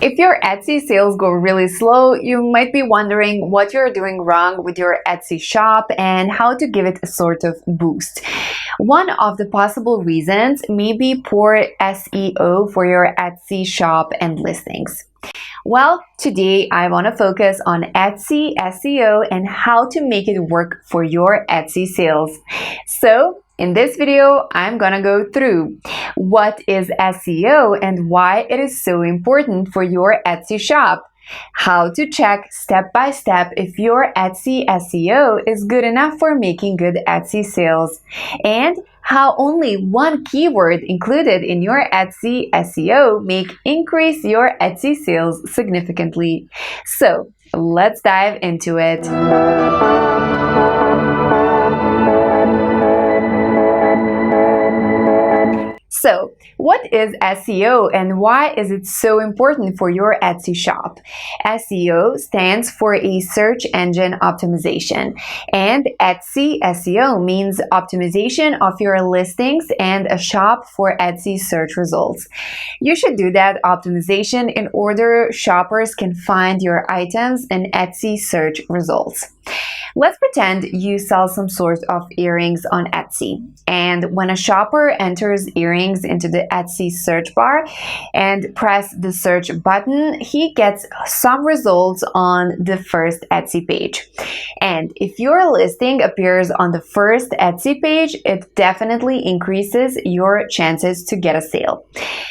If your Etsy sales go really slow, you might be wondering what you're doing wrong with your Etsy shop and how to give it a sort of boost. One of the possible reasons may be poor SEO for your Etsy shop and listings. Well, today I want to focus on Etsy SEO and how to make it work for your Etsy sales. So, in this video, I'm gonna go through what is SEO and why it is so important for your Etsy shop, how to check step by step if your Etsy SEO is good enough for making good Etsy sales, and how only one keyword included in your Etsy SEO may increase your Etsy sales significantly. So, let's dive into it. So, what is SEO and why is it so important for your Etsy shop? SEO stands for a search engine optimization, and Etsy SEO means optimization of your listings and a shop for Etsy search results. You should do that optimization in order shoppers can find your items in Etsy search results. Let's pretend you sell some sort of earrings on Etsy, and when a shopper enters earrings into the Etsy search bar and press the search button, he gets some results on the first Etsy page. And if your listing appears on the first Etsy page, it definitely increases your chances to get a sale.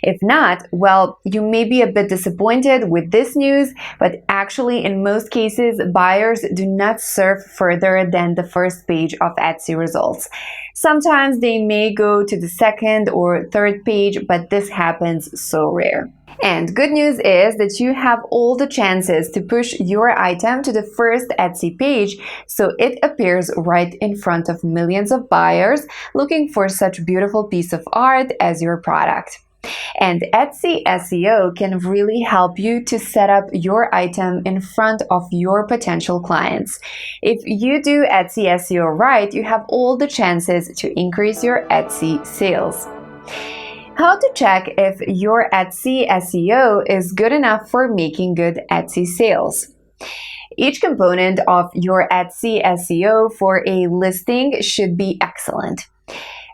If not, well, you may be a bit disappointed with this news, but actually in most cases, buyers do not surf further than the first page of Etsy results. Sometimes they may go to the second or third page, but this happens so rare. And good news is that you have all the chances to push your item to the first Etsy page so it appears right in front of millions of buyers looking for such beautiful piece of art as your product. And Etsy SEO can really help you to set up your item in front of your potential clients. If you do Etsy SEO right, you have all the chances to increase your Etsy sales. How to check if your Etsy SEO is good enough for making good Etsy sales. Each component of your Etsy SEO for a listing should be excellent.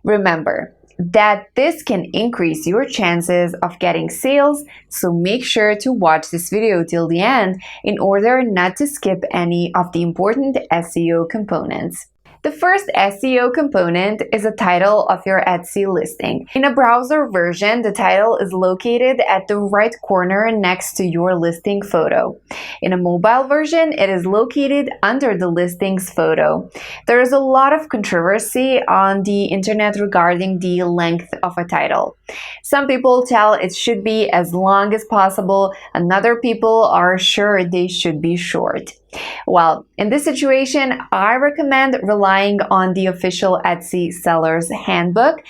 Remember that this can increase your chances of getting sales, so make sure to watch this video till the end in order not to skip any of the important SEO components. The first SEO component is a title of your Etsy listing. In a browser version, the title is located at the right corner next to your listing photo. In a mobile version, it is located under the listings photo. There is a lot of controversy on the internet regarding the length of a title. Some people tell it should be as long as possible, and other people are sure they should be short. Well, in this situation, I recommend relying on the official Etsy seller's handbook,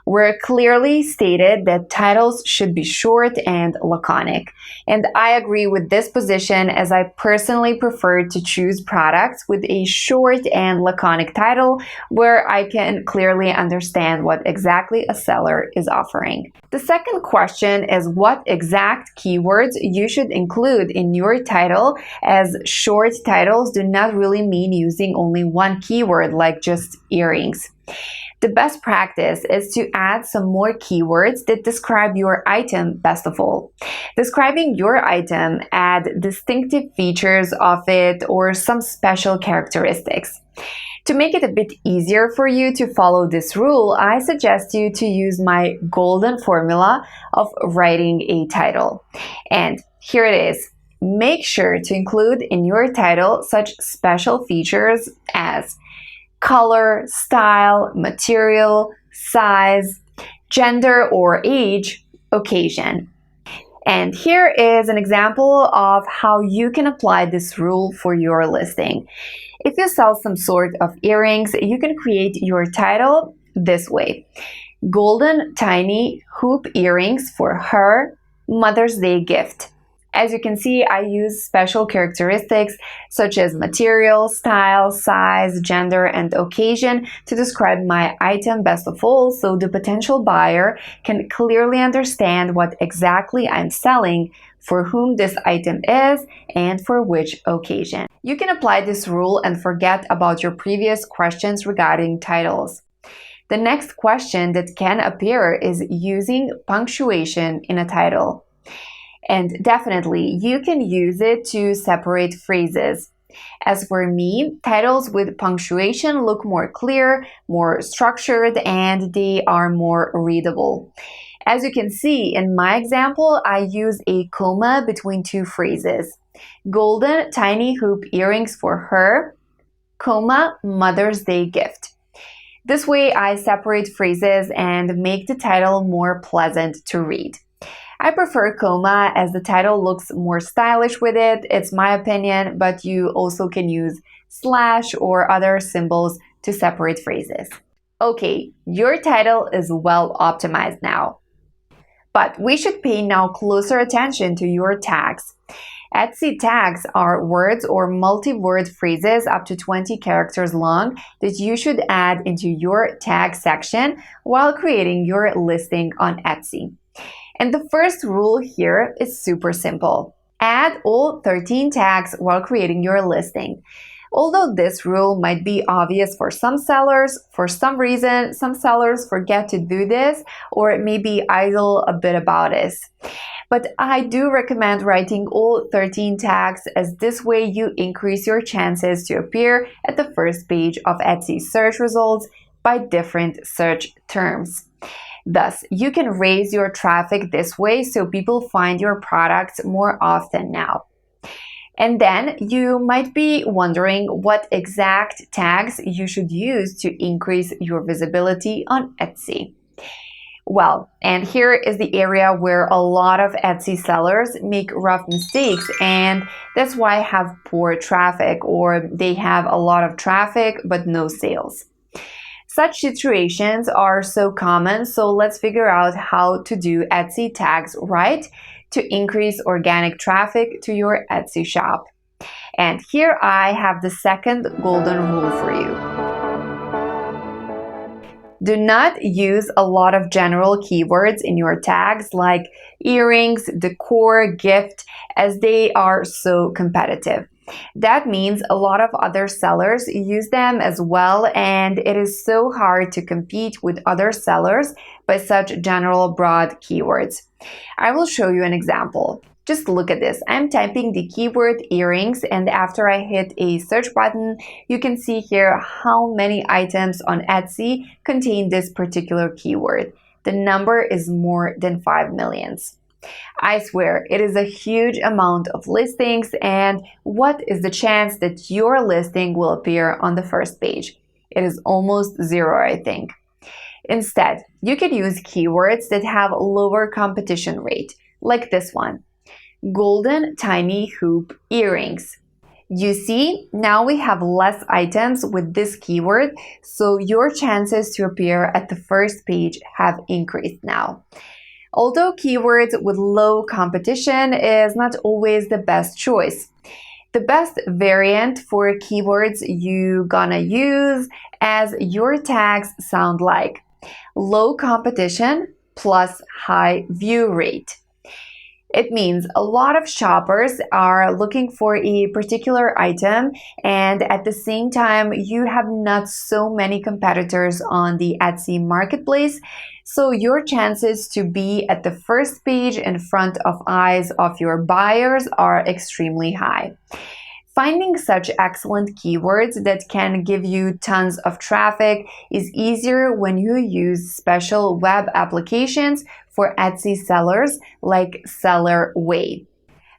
where clearly stated that titles should be short and laconic. And I agree with this position, as I personally prefer to choose products with a short and laconic title where I can clearly understand what exactly a seller is offering. The second question is what exact keywords you should include in your title, as short titles do not really mean using only one keyword like just earrings. The best practice is to add some more keywords that describe your item best of all. Describing your item, add distinctive features of it or some special characteristics. To make it a bit easier for you to follow this rule, I suggest you to use my golden formula of writing a title. And here it is. Make sure to include in your title such special features as color, style, material, size, gender or age, occasion. And here is an example of how you can apply this rule for your listing. If you sell some sort of earrings, you can create your title this way: Golden Tiny Hoop Earrings for Her Mother's Day Gift. As you can see, I use special characteristics such as material, style, size, gender, and occasion to describe my item best of all, so the potential buyer can clearly understand what exactly I'm selling for whom this item is, and for which occasion. You can apply this rule and forget about your previous questions regarding titles. The next question that can appear is using punctuation in a title. And definitely, you can use it to separate phrases. As for me, titles with punctuation look more clear, more structured, and they are more readable. As you can see in my example, I use a comma between two phrases. Golden tiny hoop earrings for her, comma, Mother's Day gift. This way I separate phrases and make the title more pleasant to read. I prefer comma as the title looks more stylish with it. It's my opinion, but you also can use slash or other symbols to separate phrases. Okay, your title is well optimized now. But we should pay now closer attention to your tags. Etsy tags are words or multi-word phrases up to 20 characters long that you should add into your tag section while creating your listing on Etsy. And the first rule here is super simple. Add all 13 tags while creating your listing. Although this rule might be obvious for some sellers, for some reason, some sellers forget to do this or maybe idle a bit about it. But I do recommend writing all 13 tags, as this way you increase your chances to appear at the first page of Etsy search results by different search terms. Thus, you can raise your traffic this way so people find your products more often now. And then you might be wondering what exact tags you should use to increase your visibility on Etsy. Well, and here is the area where a lot of Etsy sellers make rough mistakes, and that's why I have poor traffic, or they have a lot of traffic but no sales. Such situations are so common, so let's figure out how to do Etsy tags right to increase organic traffic to your Etsy shop. And here I have the second golden rule for you. Do not use a lot of general keywords in your tags like earrings, decor, gift, as they are so competitive. That means a lot of other sellers use them as well, and it is so hard to compete with other sellers by such general broad keywords. I will show you an example. Just look at this. I'm typing the keyword earrings, and after I hit a search button, you can see here how many items on Etsy contain this particular keyword. The number is more than 5 million. I swear, it is a huge amount of listings, and what is the chance that your listing will appear on the first page? It is almost zero, I think. Instead, you could use keywords that have lower competition rate, like this one. Golden tiny hoop earrings. You see, now we have less items with this keyword, so your chances to appear at the first page have increased now. Although keywords with low competition is not always the best choice. The best variant for keywords you gonna use as your tags sound like low competition plus high view rate. It means a lot of shoppers are looking for a particular item, and at the same time, you have not so many competitors on the Etsy marketplace, so your chances to be at the first page in front of eyes of your buyers are extremely high. Finding such excellent keywords that can give you tons of traffic is easier when you use special web applications for Etsy sellers like SellerWay.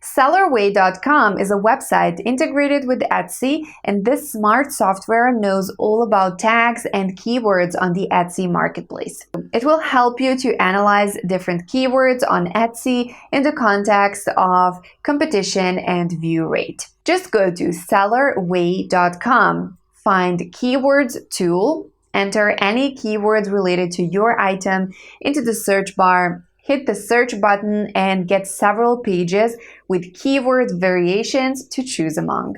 SellerWay.com is a website integrated with Etsy, and this smart software knows all about tags and keywords on the Etsy marketplace. It will help you to analyze different keywords on Etsy in the context of competition and view rate. Just go to SellerWay.com, find Keywords tool, enter any keyword related to your item into the search bar, hit the search button, and get several pages with keyword variations to choose among.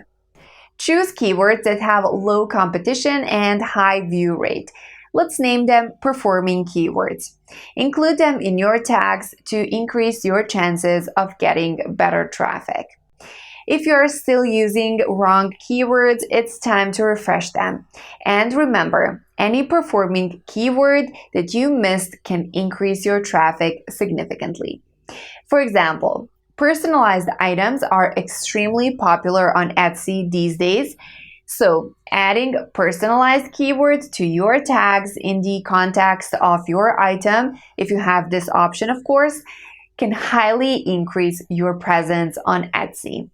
Choose keywords that have low competition and high view rate. Let's name them performing keywords. Include them in your tags to increase your chances of getting better traffic. If you're still using wrong keywords, it's time to refresh them. And remember, any performing keyword that you missed can increase your traffic significantly. For example, personalized items are extremely popular on Etsy these days. So, adding personalized keywords to your tags in the context of your item, if you have this option, of course, can highly increase your presence on Etsy.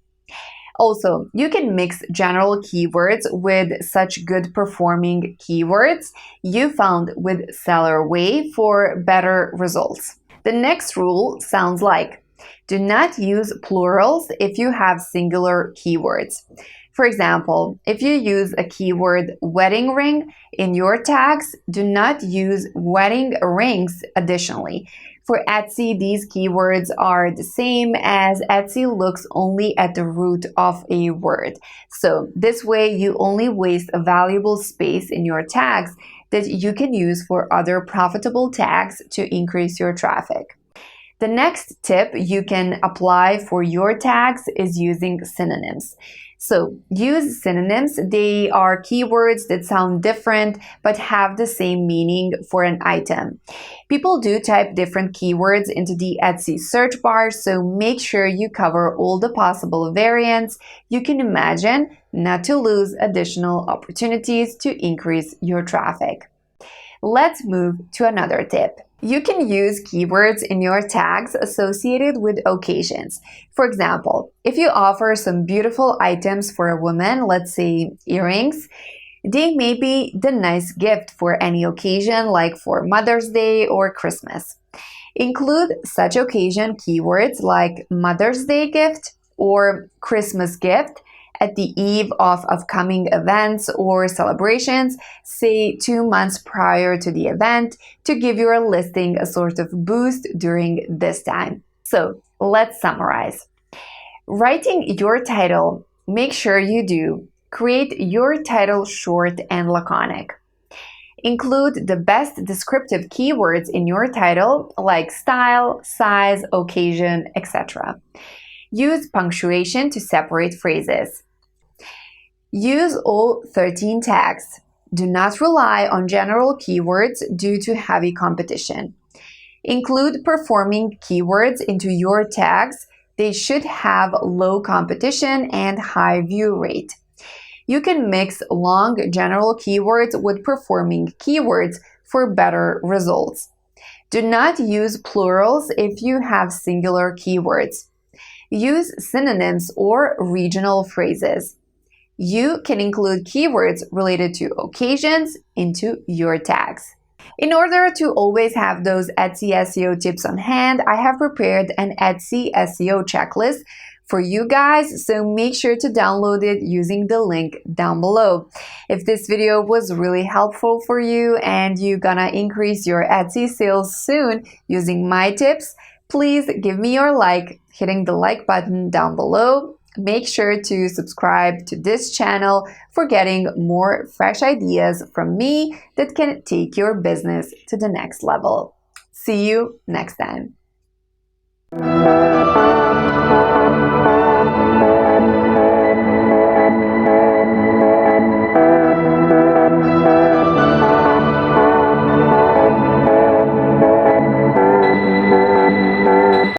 Also, you can mix general keywords with such good performing keywords you found with SellerWay for better results. The next rule sounds like: do not use plurals if you have singular keywords. For example, if you use a keyword wedding ring in your tags, do not use wedding rings additionally. For Etsy, these keywords are the same, as Etsy looks only at the root of a word. So this way you only waste a valuable space in your tags that you can use for other profitable tags to increase your traffic. The next tip you can apply for your tags is using synonyms. So use synonyms. They are keywords that sound different but have the same meaning for an item. People do type different keywords into the Etsy search bar, so make sure you cover all the possible variants you can imagine, not to lose additional opportunities to increase your traffic. Let's move to another tip. You can use keywords in your tags associated with occasions. For example, if you offer some beautiful items for a woman, let's say earrings, they may be the nice gift for any occasion, like for Mother's Day or Christmas. Include such occasion keywords like Mother's Day gift or Christmas gift at the eve of upcoming events or celebrations, say 2 months prior to the event, to give your listing a sort of boost during this time. So let's summarize. Writing your title, make sure you do. Create your title short and laconic. Include the best descriptive keywords in your title, like style, size, occasion, etc. Use punctuation to separate phrases. Use all 13 tags. Do not rely on general keywords due to heavy competition. Include performing keywords into your tags. They should have low competition and high view rate. You can mix long general keywords with performing keywords for better results. Do not use plurals if you have singular keywords. Use synonyms or regional phrases. You can include keywords related to occasions into your tags. In order to always have those Etsy SEO tips on hand, I have prepared an Etsy SEO checklist for you guys, so make sure to download it using the link down below. If this video was really helpful for you and you're gonna increase your Etsy sales soon using my tips, please give me your like, hitting the like button down below. Make sure to subscribe to this channel for getting more fresh ideas from me that can take your business to the next level. See you next time.